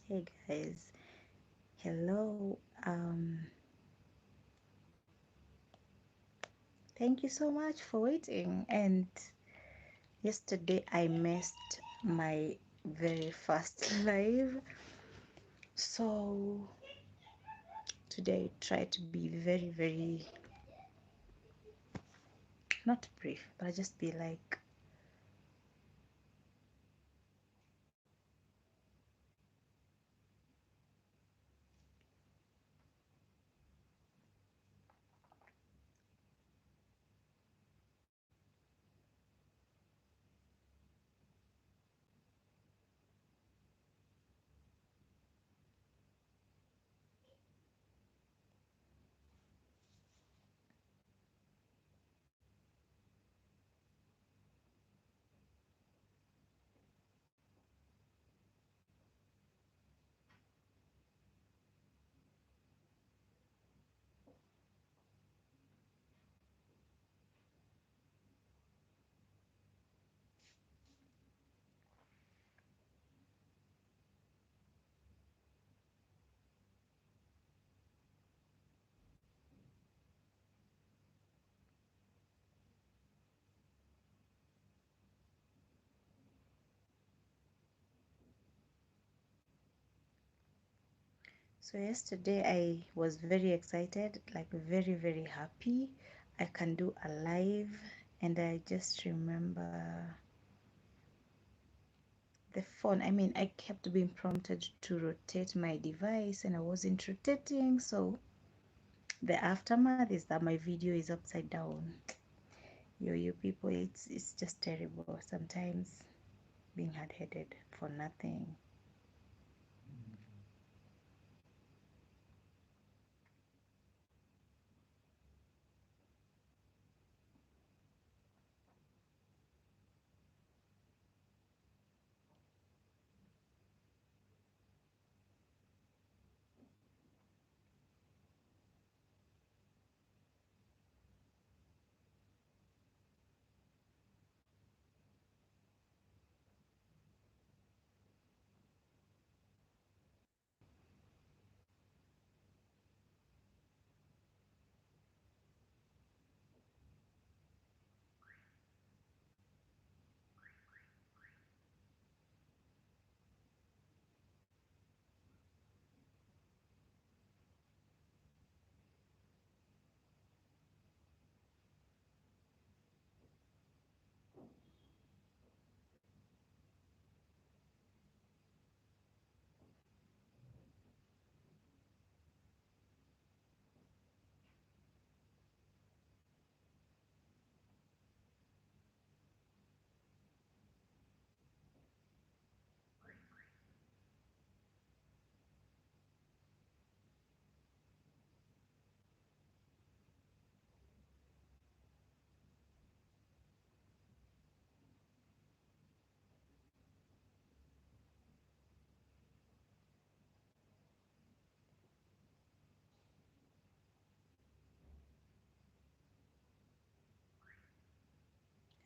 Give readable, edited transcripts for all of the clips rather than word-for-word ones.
Hey guys, hello. Thank you so much for waiting. And yesterday I missed my very first live, so today I try to be very not brief, but I just be like, so yesterday I was very excited, like very happy. I can do a live, and I just remember the phone. I mean, I kept being prompted to rotate my device and I wasn't rotating. So the aftermath is that my video is upside down. Yo, you people, it's just terrible. Sometimes being hard-headed for nothing.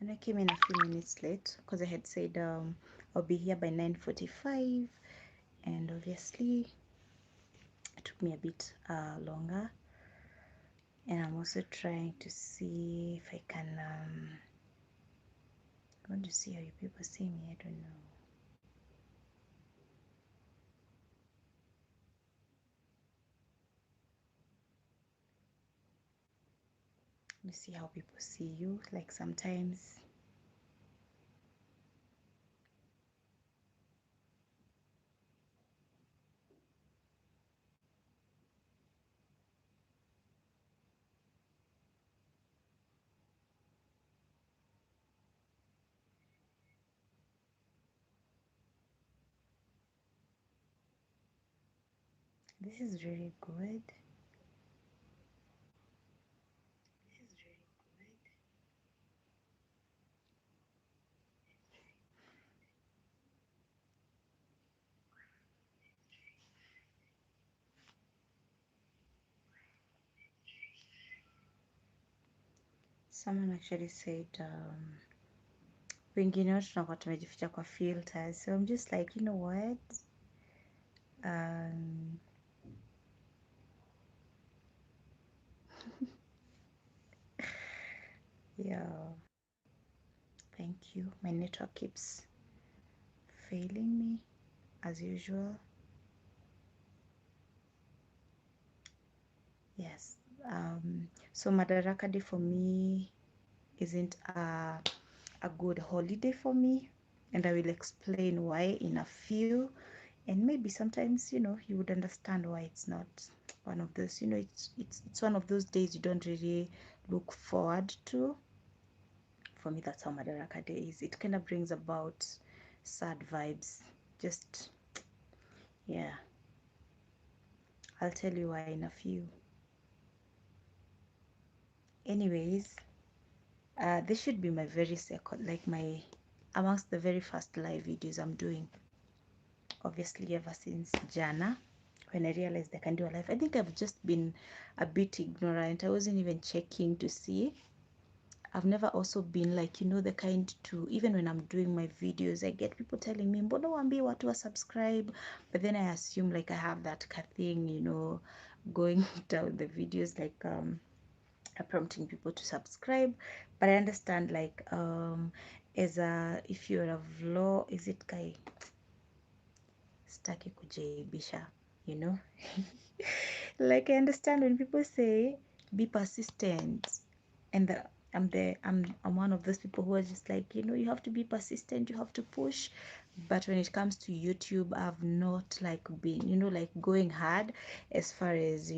And I came in a few minutes late because I had said I'll be here by 9:45, and obviously it took me a bit longer. And I'm also trying to see if I can. I want to see how you people see me. I don't know. Let me see how people see you. Like sometimes this is really good. Someone actually said wengine wote tunakuwa tumejificha kwa filters, so I'm just like, you know what, Yeah, thank you. My network keeps failing me as usual. Yes. So Madaraka Day for me isn't a good holiday for me, and I will explain why in a few. And maybe sometimes, you would understand why it's not one of those, it's one of those days you don't really look forward to. For me, that's how Madaraka Day is. It kind of brings about sad vibes. Just, yeah, I'll tell you why in a few. Anyways, this should be my very second, like my amongst the very first live videos I'm doing. Obviously, ever since Jana, when I realized I can do a live. I think I've just been a bit ignorant. I wasn't even checking to see. I've never also been like, the kind to, even when I'm doing my videos, I get people telling me, mbona wambi watu wa subscribe? But then I assume like I have that thing, going down the videos, like prompting people to subscribe. But I understand like, if you're a vlog, is it kai? Staki kujaibisha, you know? Like I understand when people say be persistent, and I'm one of those people who are just like, you have to be persistent, you have to push. But when it comes to YouTube, I've not like been, like going hard as far as,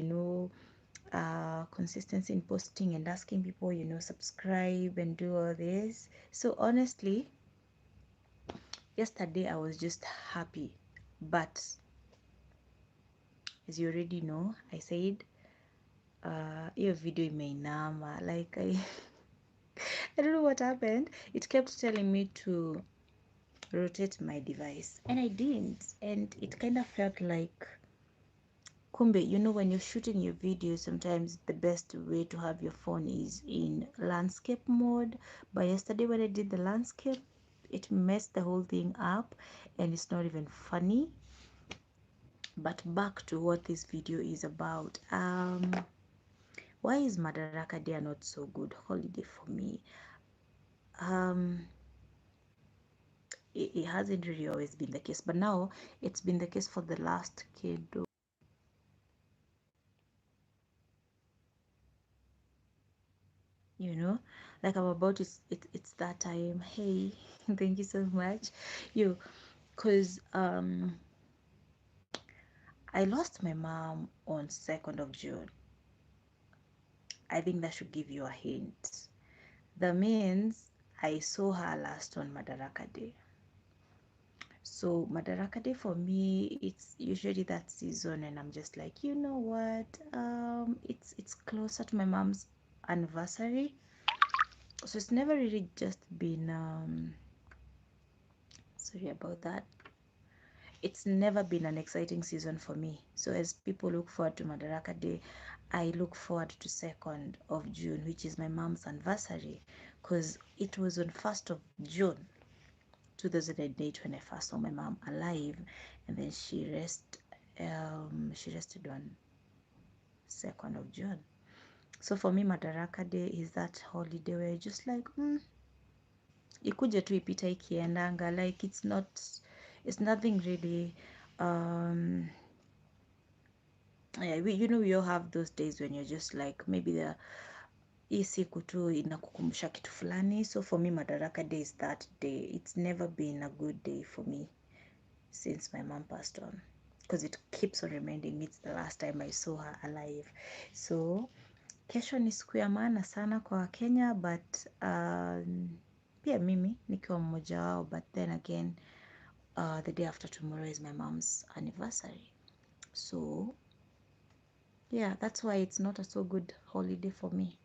consistency in posting and asking people, subscribe and do all this. So honestly, yesterday I was just happy. But as you already know, I said hiyo video imeinama, like I don't know what happened. It kept telling me to rotate my device and I didn't, and it kind of felt like kumbe, when you're shooting your video, sometimes the best way to have your phone is in landscape mode. But yesterday when I did the landscape, it messed the whole thing up and it's not even funny. But back to what this video is about. Why is Madaraka Day not so good holiday for me? It hasn't really always been the case, but now it's been the case for the last kid. Like I'm about it's that time. Hey, thank you so much. Because I lost my mom on 2nd of June. I think that should give you a hint. That means I saw her last on Madaraka Day. So Madaraka Day for me, it's usually that season, and I'm just like, you know what? It's closer to my mom's anniversary, so it's never really just been sorry about that. It's never been an exciting season for me. So as people look forward to Madaraka Day, I look forward to 2nd of June, which is my mom's anniversary, because it was on 1st of June 2008 when I first saw my mom alive, and then she rested on 2nd of June. So for me, Madaraka Day is that holiday where you're just like, ikuje tu ipita ikiendanga, like it's nothing really. Yeah, we all have those days when you're just like, maybe hii siku tu inakukumbusha kitu fulani. So for me, Madaraka Day is that day. It's never been a good day for me since my mom passed on, because it keeps on reminding me it's the last time I saw her alive. So kesho ni siku ya maana sana kwa Wakenya, but pia mimi nikiwa mmoja wao. But then again, the day after tomorrow is my mom's anniversary. So yeah, that's why it's not a so good holiday for me.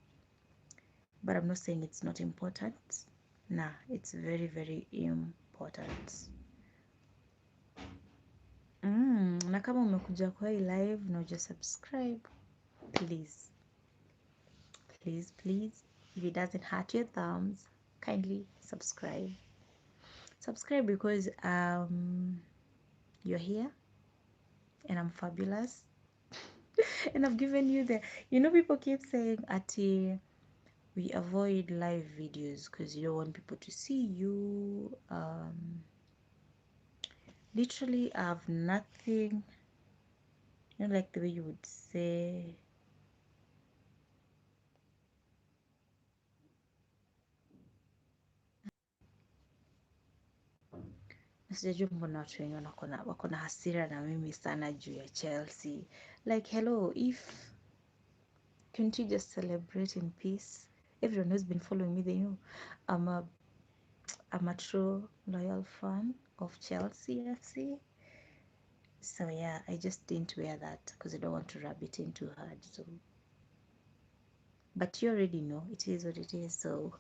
But I'm not saying it's not important. Nah, it's very, very important. Na kama umekuja kwa hii live na uja subscribe, please, please, please, if it doesn't hurt your thumbs, kindly subscribe. Subscribe because you're here and I'm fabulous. And I've given you people keep saying ati we avoid live videos because you don't want people to see you. Literally, I have nothing, like the way you would say, sijajua mbona watu wengi wako na hasira na mimi sana juu ya Chelsea. Like, hello, if can't you just celebrate in peace? Everyone who's been following me, they know I'm a I'm a true loyal fan of Chelsea FC. So yeah, I just didn't wear that because I don't want to rub it in too hard. So, but you already know it is what it is. So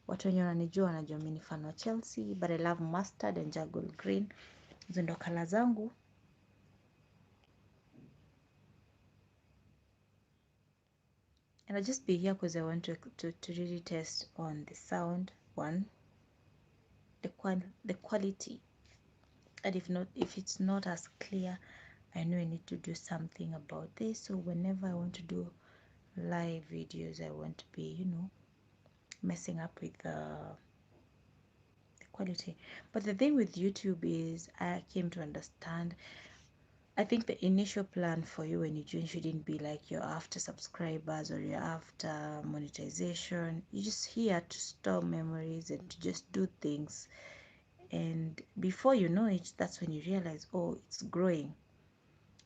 watu wenye wananijua wanajua mimi ni fan wa Chelsea, but I love mustard and jagol green. Hizo ndo kala zangu. And I'll just be here because I want to really test on the sound one, the quality, and if it's not as clear, I know I need to do something about this. So whenever I want to do live videos, I want to be, messing up with the quality. But the thing with YouTube is I came to understand, I think the initial plan for you when you join shouldn't be like you're after subscribers or you're after monetization. You're just here to store memories and to just do things. And before you know it, that's when you realize, oh, it's growing.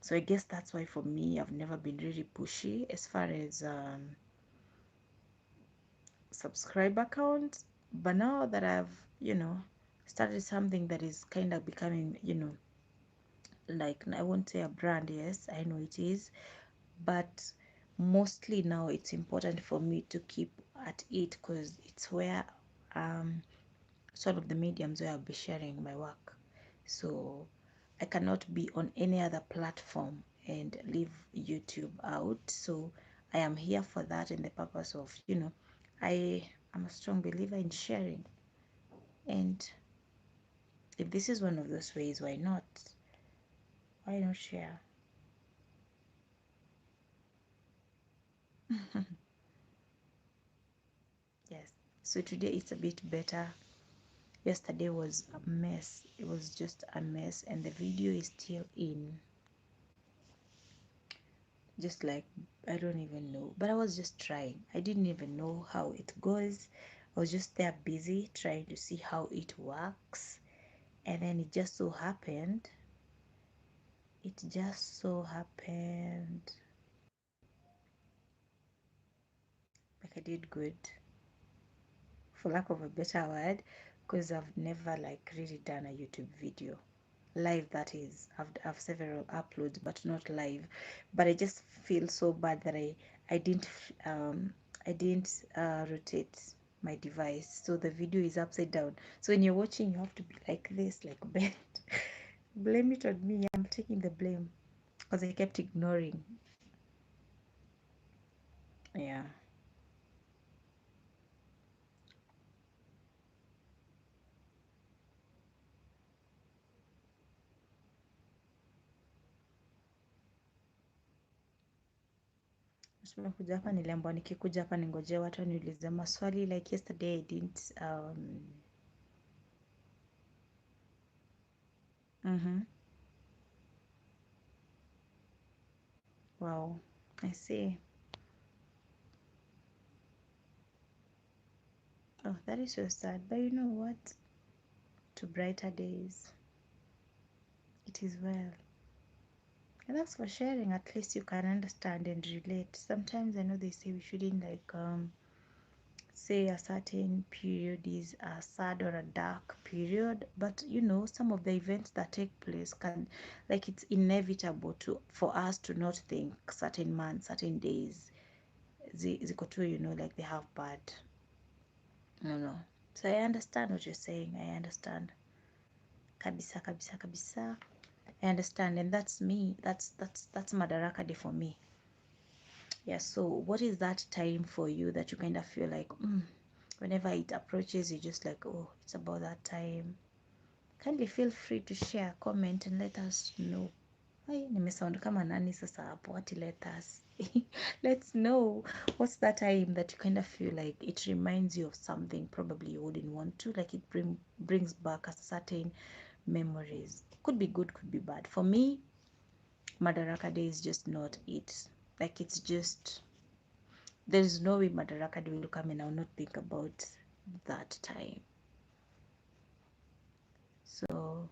So I guess that's why for me, I've never been really pushy as far as subscriber count. But now that I've, started something that is kind of becoming, like, I won't say a brand, yes, I know it is, but mostly now it's important for me to keep at it because it's where sort of the mediums where I'll be sharing my work. So I cannot be on any other platform and leave YouTube out. So I am here for that and the purpose of, I am a strong believer in sharing. And if this is one of those ways, why not? Why not share? Yes. So today it's a bit better. Yesterday was a mess. It was just a mess, and the video is still in. Just like, I don't even know, but I was just trying. I didn't even know how it goes. I was just there busy trying to see how it works, and then it just so happened like I did good, for lack of a better word, because I've never like really done a YouTube video live. That is, I've several uploads but not live. But I just feel so bad that I didn't um I didn't rotate my device, so the video is upside down. So when you're watching, you have to be like this, like bent. Blame it on me, I'm taking the blame because I kept ignoring. Yeah. Nimekuja hapa, niliambiwa nikikuja hapa ningoje watu niulize maswali, like yesterday I didn't wow, I see. Oh, that is so sad, but you know what, to brighter days. It is well. And thanks for sharing. At least you can understand and relate. Sometimes I know they say we shouldn't like say a certain period is a sad or a dark period, but some of the events that take place can, like, it's inevitable to for us to not think certain months, certain days ziko tu, like they have bad. No. So I understand what you're saying. I understand. Kabisa, kabisa, kabisa. I understand, and that's me. That's Madaraka Day for me. Yeah. So, what is that time for you that you kind of feel like, whenever it approaches, you just like, oh, it's about that time? Kindly feel free to share, comment, and let us know. Hai, nimesound kama nani sasa hapo? What let us let's know what's that time that you kind of feel like it reminds you of something probably you wouldn't want to, like it brings back a certain memories. Could be good, could be bad. For me, Madaraka Day is just not it. Like it's just, there's no way Madaraka Day will come and I'll not think about that time. So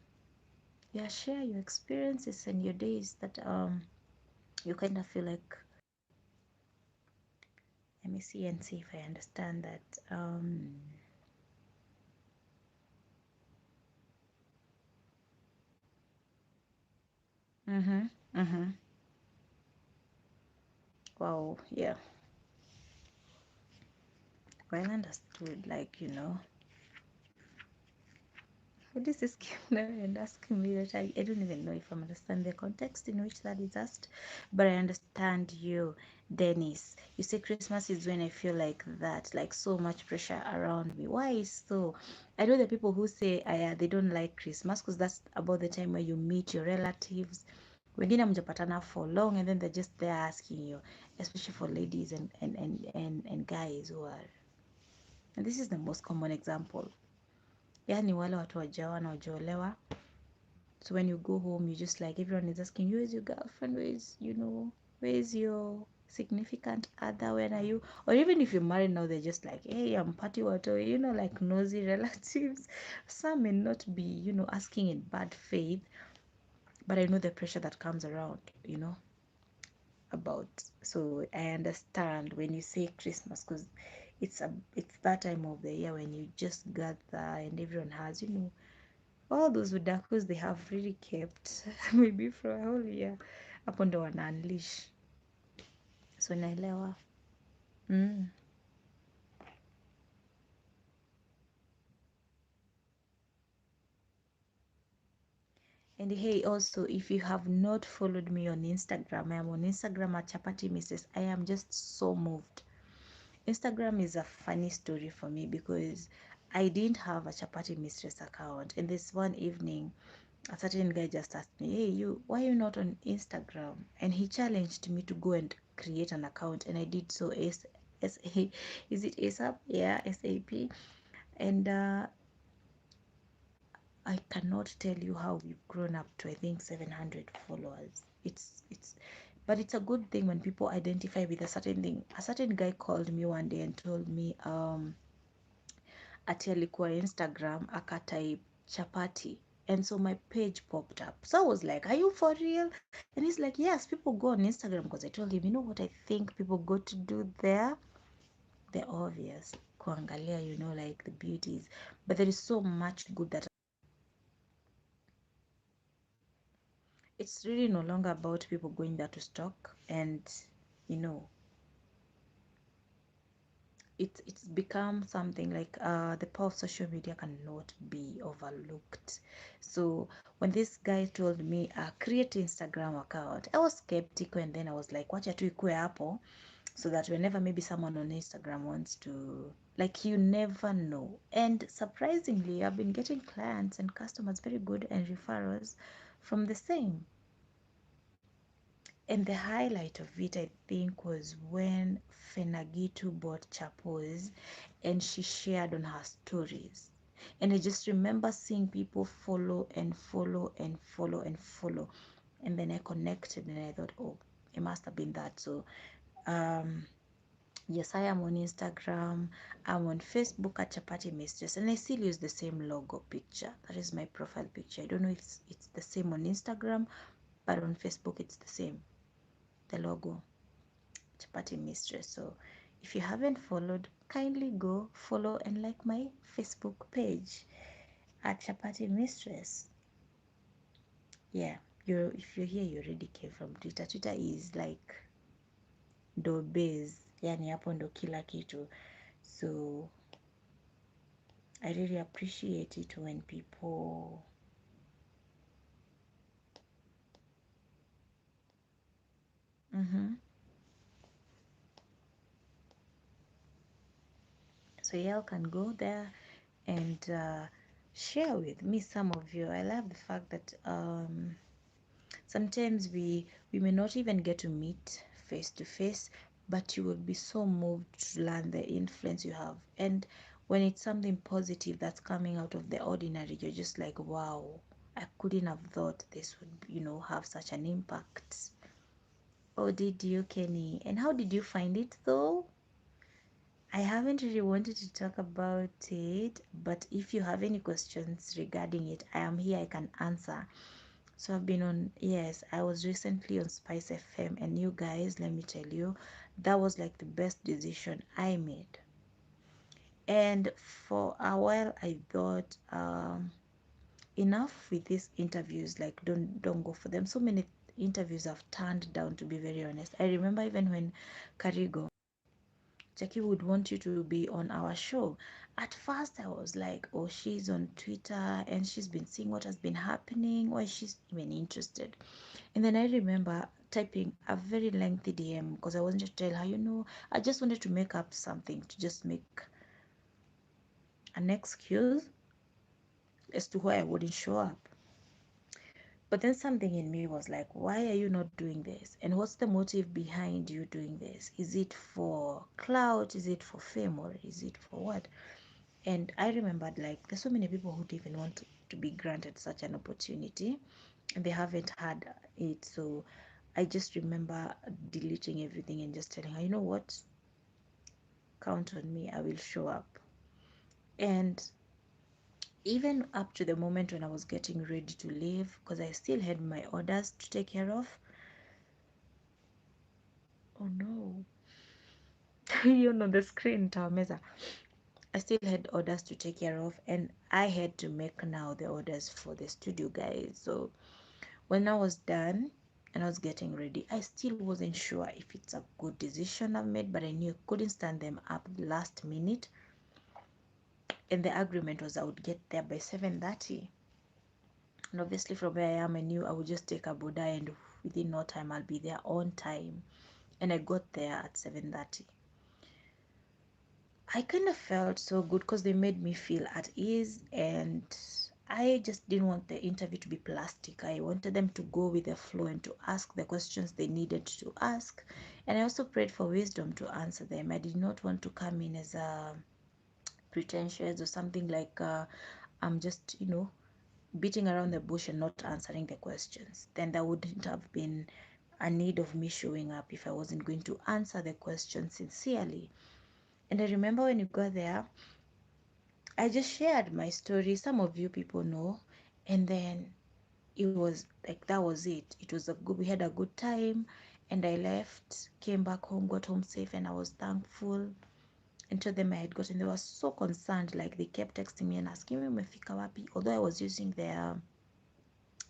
yeah, share your experiences and your days that you kind of feel like, let me see and see if I understand that. Mm-hmm. Mm-hmm. Wow, yeah. Well understood, like, what is this game now and asking me that I don't even know if I'm understand the context in which that is asked, but I understand you, Dennis. You say Christmas is when I feel like that, like so much pressure around me. Why so? I know the people who say they don't like Christmas because that's about the time where you meet your relatives. Wengine mjapatana for long and then they're just there asking you, especially for ladies and guys who are, and this is the most common example. Yani wale watu wajawa wanaojolewa. So when you go home, you just like everyone is asking you, where's your girlfriend? Where's your significant other? When are you? Or even if you're married now, they're just like, hey, I'm party water, like nosy relatives. Some may not be, asking in bad faith, but I know the pressure that comes around, about. So I understand when you say Christmas because it's that time of the year when you just gather and everyone has, all those udakus they have really kept maybe for a whole year, hapo ndo wana unleash. So naelewa. mm. And hey, also, if you have not followed me on Instagram, I am on Instagram at Chapati Mrs. I am just so moved. Instagram is a funny story for me because I didn't have a Chapati Mistress account. And this one evening, a certain guy just asked me, hey, you, why are you not on Instagram? And he challenged me to go and create an account. And I did so. S-A, is it ASAP? Yeah, SAP. And I cannot tell you how we've grown up to, I think, 700 followers. But it's a good thing when people identify with a certain thing. A certain guy called me one day and told me, ati alikuwa Instagram akatype chapati, and so my page popped up. So I was like, are you for real? And he's like, yes, people go on Instagram, because I told him, you know what I think people go to do there? The obvious, kuangalia, like the beauties, but there is so much good that it's really no longer about people going there to stalk. And you know it's become something like the power of social media cannot be overlooked. So when this guy told me create Instagram account, I was skeptical, and then I was like, wacha tu ikue hapo, so that whenever maybe someone on Instagram wants to, like, you never know. And surprisingly, I've been getting clients and customers very good and referrals from the same. And the highlight of it, I think, was when Fenagitu bought Chapos and she shared on her stories. And I just remember seeing people follow and follow and follow and follow. And then I connected and I thought, oh, it must have been that. So, yes, I am on Instagram. I'm on Facebook at Chapati Mistress. And I still use the same logo picture. That is my profile picture. I don't know if it's the same on Instagram, but on Facebook it's the same. The logo. Chapati Mistress. So if you haven't followed, kindly go follow and like my Facebook page at Chapati Mistress. Yeah, if you're here, you already came from Twitter. Twitter is like ndo base, yani hapo ndo kila kitu. So I really appreciate it when people so y'all can go there and share with me some of you. I love the fact that Sometimes we may not even get to meet face to face, but you will be so moved to learn the influence you have. And when it's something positive that's coming out of the ordinary, you're just like, wow, I couldn't have thought this would, have such an impact. Oh, did you, Kenny? And how did you find it though? I haven't really wanted to talk about it, but if you have any questions regarding it, I am here, I can answer. So I've been on, yes, I was recently on Spice FM, and you guys, let me tell you, that was like the best decision I made. And for a while, I thought, enough with these interviews, like don't go for them. So many interviews I've turned down, to be very honest. I remember even when Karigo Jackie would want you to be on our show. At first, I was like, oh, she's on Twitter and she's been seeing what has been happening. Why she's even interested? And then I remember typing a very lengthy DM because I wanted to tell her, I just wanted to make up something to just make an excuse as to why I wouldn't show up. But then something in me was like, why are you not doing this? And what's the motive behind you doing this? Is it for clout? Is it for fame? Or is it for what? And I remembered, like, there's so many people who didn't even want to be granted such an opportunity and they haven't had it. So I just remember deleting everything and just telling her, you know what? Count on me, I will show up. And even up to the moment when I was getting ready to leave, because I still had my orders to take care of. Oh no. You know the screen, Tawameza. I still had orders to take care of, and I had to make now the orders for the studio guys. So when I was done and I was getting ready, I still wasn't sure if it's a good decision I've made, but I knew I couldn't stand them up last minute. And the agreement was I would get there by 7:30. And obviously from where I am, I knew I would just take a Buddha and within no time I'll be there on time. And I got there at 7:30. I kind of felt so good because they made me feel at ease, and I just didn't want the interview to be plastic. I wanted them to go with the flow and to ask the questions they needed to ask. And I also prayed for wisdom to answer them. I did not want to come in as a pretentious or something like I'm just, beating around the bush and not answering the questions. Then there wouldn't have been a need of me showing up if I wasn't going to answer the question sincerely. And I remember when you got there, I just shared my story. Some of you people know. And then it was like that was it. It was a good, we had a good time, and I left, came back home, got home safe, and I was thankful. And told them I had gotten. They were so concerned, like they kept texting me and asking me umefika wapi. Although I was using their,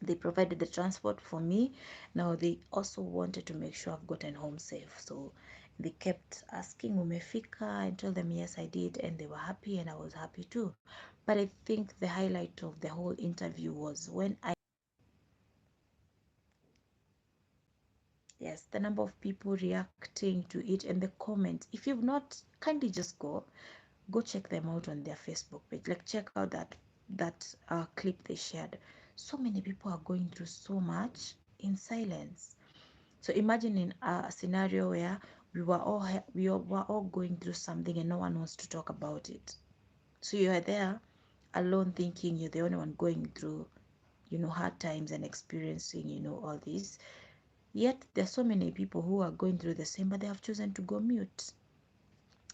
they provided the transport for me. Now they also wanted to make sure I've gotten home safe. So they kept asking umefika. I told them yes I did, and they were happy and I was happy too. But I think the highlight of the whole interview was when I, yes, the number of people reacting to it and the comments. If you've not, kindly just go check them out on their Facebook page. Like check out that clip they shared. So many people are going through so much in silence. So imagine in a scenario where we were all going through something and no one wants to talk about it. So you are there alone thinking you're the only one going through, hard times and experiencing, all this. Yet there's so many people who are going through the same, but they have chosen to go mute.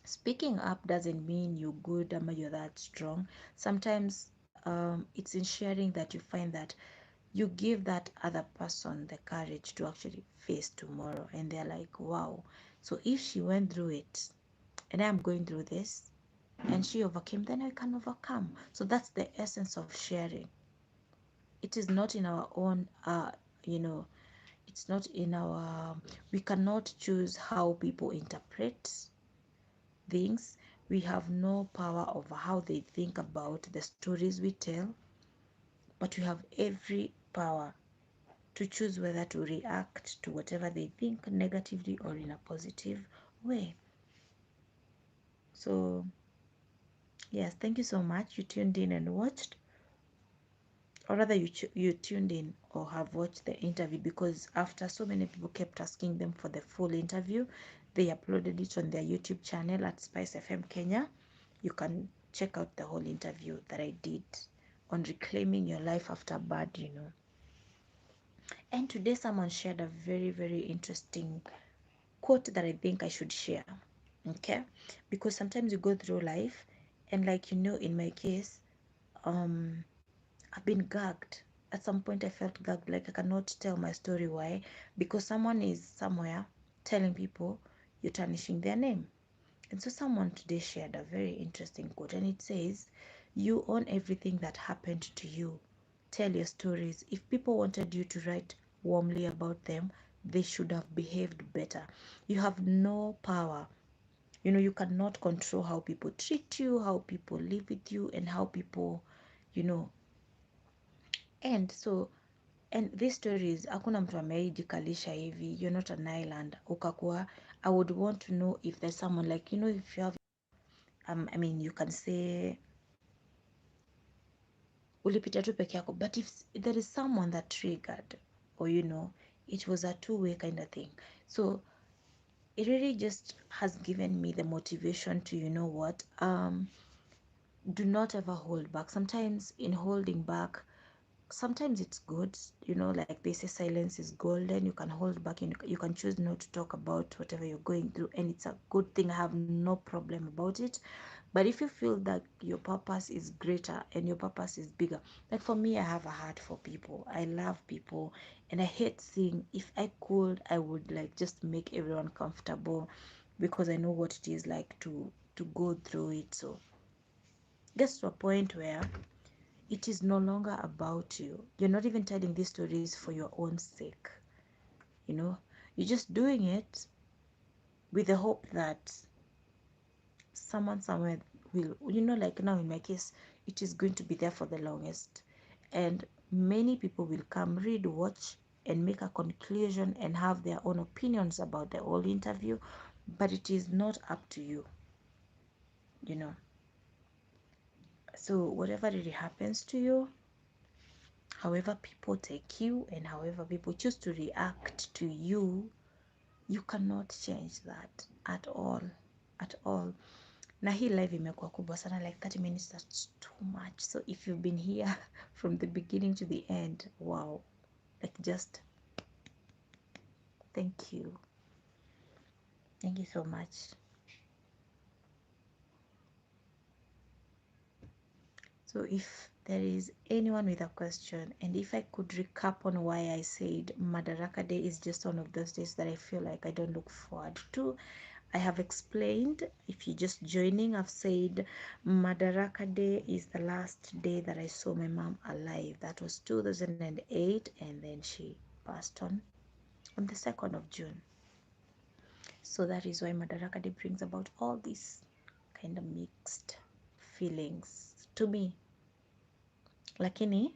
Speaking up doesn't mean you're good or you're that strong. Sometimes it's in sharing that you find that you give that other person the courage to actually face tomorrow. And they're like, wow. So if she went through it and I'm going through this and she overcame, then I can overcome. So that's the essence of sharing. It is not in our own, you know, it's not in our, we cannot choose how people interpret things. We have no power over how they think about the stories we tell, but we have every power to choose whether to react to whatever they think negatively or in a positive way. So, yes, thank you so much. You tuned in and watched. or rather you tuned in or have watched the interview, because after so many people kept asking them for the full interview, they uploaded it on their YouTube channel at Spice FM Kenya. You can check out the whole interview that I did on reclaiming your life after bad, And today someone shared a very, very interesting quote that I think I should share. Okay? Because sometimes you go through life, and like in my case, um I've been gagged. At some point I felt gagged, like I cannot tell my story. Why? Because someone is somewhere telling people you're tarnishing their name. And so someone today shared a very interesting quote, and it says, "You own everything that happened to you. Tell your stories. If people wanted you to write warmly about them, they should have behaved better. You have no power. You cannot control how people treat you, how people live with you, and how people, you know, and so, and this story is, hakuna mtu ameijikalisha hivi, you're not an island ukakuwa. I would want to know if there's someone, like, if you have, I mean, you can say ulipita tu peke yako, but if there is someone that triggered, or it was a two-way kind of thing. So it really just has given me the motivation to, what, do not ever hold back. Sometimes in holding back, sometimes it's good, like they say, silence is golden. You can hold back, and you can choose not to talk about whatever you're going through, and it's a good thing. I have no problem about it. But if you feel that your purpose is greater and your purpose is bigger, like for me, I have a heart for people. I love people, and I hate seeing, if I could, I would like just make everyone comfortable, because I know what it is like to go through it. So it gets to a point where it is no longer about you. You're not even telling these stories for your own sake. You know, you're just doing it with the hope that someone somewhere will, like now in my case, it is going to be there for the longest. And many people will come, read, watch, and make a conclusion and have their own opinions about the whole interview. But it is not up to you, you know. So whatever really happens to you, however people take you, and however people choose to react to you, you cannot change that at all, at all. Na hii live imekuwa kubwa sana, like 30 minutes, that's too much. So if you've been here from the beginning to the end, wow, like, just thank you so much. So if there is anyone with a question, and if I could recap on why I said Madaraka Day is just one of those days that I feel like I don't look forward to, I have explained. If you're just joining, I've said Madaraka Day is the last day that I saw my mom alive. That was 2008, and then she passed on the 2nd of June. So that is why Madaraka Day brings about all these kind of mixed feelings to me. Lakini,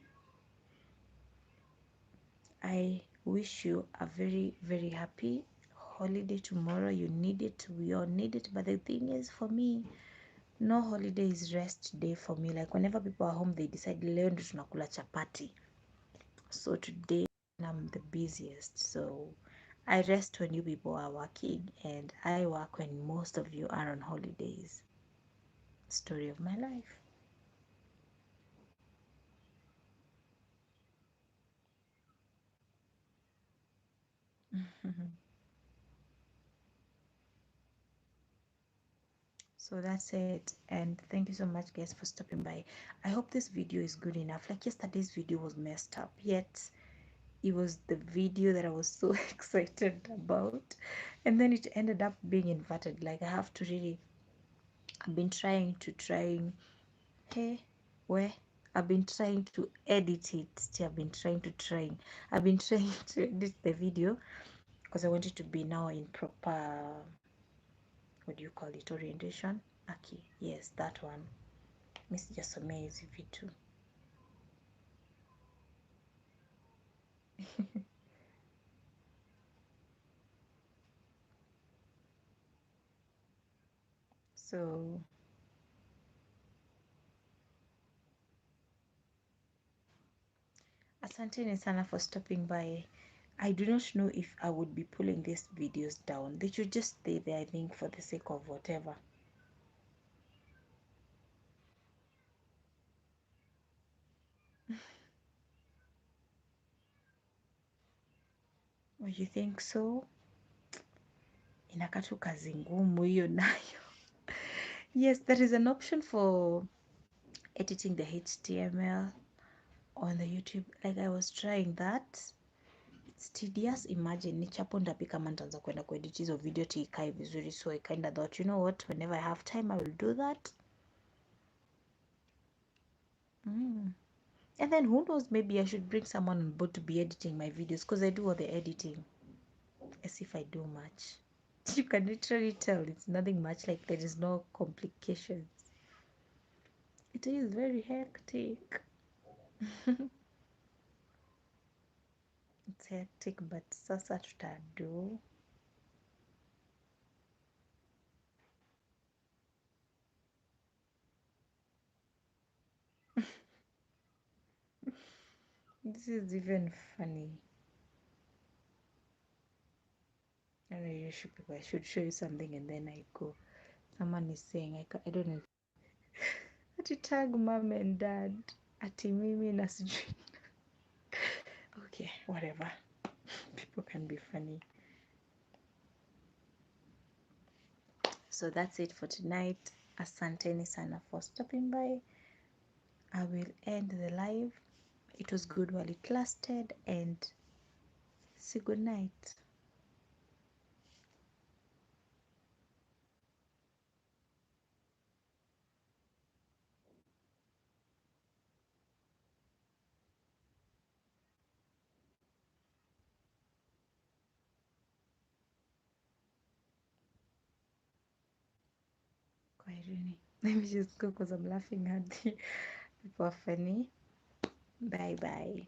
I wish you a very, very happy holiday tomorrow. You need it. We all need it. But the thing is, for me, no holiday is rest day for me. Like, whenever people are home, they decide leo ndo tunakula chapati. So today I'm the busiest. So I rest when you people are working, and I work when most of you are on holidays. Story of my life. So that's it, and thank you so much, guys, for stopping by. I hope this video is good enough. Like, yesterday's video was messed up, yet it was the video that I was so excited about, and then it ended up being inverted. Like, I have to really, I've been hey, where I've been trying to edit it. I've been trying to edit the video, because I want it to be now in proper, what do you call it, orientation. Okay, yes, that one. Miss just amazing vitu. So Asanteni sana for stopping by. I do not know if I would be pulling these videos down. They should just stay there, I think, for the sake of whatever. Oh, you think so? Inakaa tu kazi ngumu hiyo nayo. Yes, there is an option for editing the HTML on the YouTube. Like I was trying that. It's tedious. Imagine nichapo ndapi kama nitaanza kwenda kuedit hizo video tiikae vizuri, so I kind of thought, you know what, whenever I have time I will do that. And then who knows, maybe I should bring someone on board to be editing my videos, because I do all the editing as if I do much. You can literally tell it's nothing much, like there is no complications. It is very hectic. It's hectic, but sasa tutadu. This is even funny. I should show you something and then I go. Someone is saying, I don't know. Ati tag mom and dad. Ati mimi na sijui. Okay, whatever. People can be funny. So that's it for tonight. Asanteni sana for stopping by. I will end the live. It was good while it lasted, and say good night. Kwaherini. Let me just go because I'm laughing at the people are funny. Bye bye.